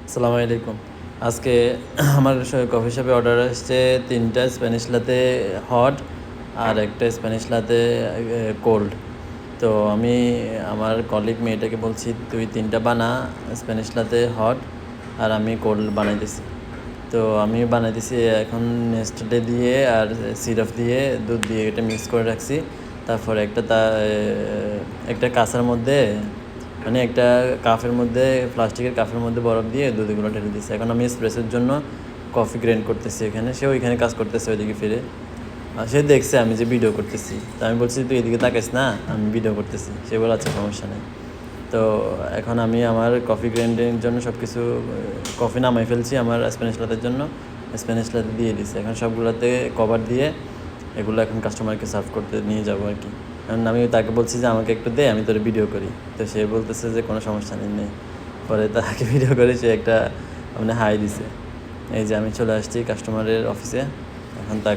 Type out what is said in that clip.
আসসালামু আলাইকুম। আজকে আমার কফি শপে অর্ডার আসছে ৩টা স্প্যানিশ লাতে হট আর একটা স্প্যানিশ লাতে কোল্ড। তো আমি আমার কলিগ মেয়েটাকে বলছি, তুই ৩টা বানা, স্প্যানিশ লাতে হট আর আমি কোল্ড বানাইতেছি। তো আমি বানাইতেছি এখন নেস্টলে দিয়ে আর সিরাপ দিয়ে দুধ দিয়ে এটা মিক্স করে রাখছি। তারপর একটা কাঁচার মধ্যে মানে একটা কাপের মধ্যে প্লাস্টিকের কাপের মধ্যে বরফ দিয়ে দুধগুলো ঢেলে দিচ্ছে। এখন আমি এসপ্রেসোর জন্য কফি গ্রাইন্ড করতেছি এখানে, সে ওইখানে কাজ করতেছে ওইদিকে ফিরে। আর সে দেখছে আমি যে ভিডিও করতেছি, তো আমি বলছি তুই এদিকে তাকাইস না, আমি ভিডিও করতেছি। সে বলে আচ্ছা সমস্যা নেই। তো এখন আমি আমার কফি গ্রাইন্ডের জন্য সব কিছু কফি নামাই ফেলছি আমার স্প্যানিশ লাতের জন্য। স্প্যানিশ লাতে দিয়ে দিচ্ছি, এখন সবগুলোতে কভার দিয়ে এগুলো এখন কাস্টমারকে সার্ভ করতে নিয়ে যাবো আর কি। কারণ আমি তাকে বলছি যে আমাকে একটু দে, আমি তোর ভিডিও করি। তো সে বলতেছে যে কোনো সমস্যা নেই। পরে তাকে ভিডিও করে সে একটা মানে হাই দিছে। এই যে আমি চলে আসছি কাস্টমারের অফিসে, এখন তাকে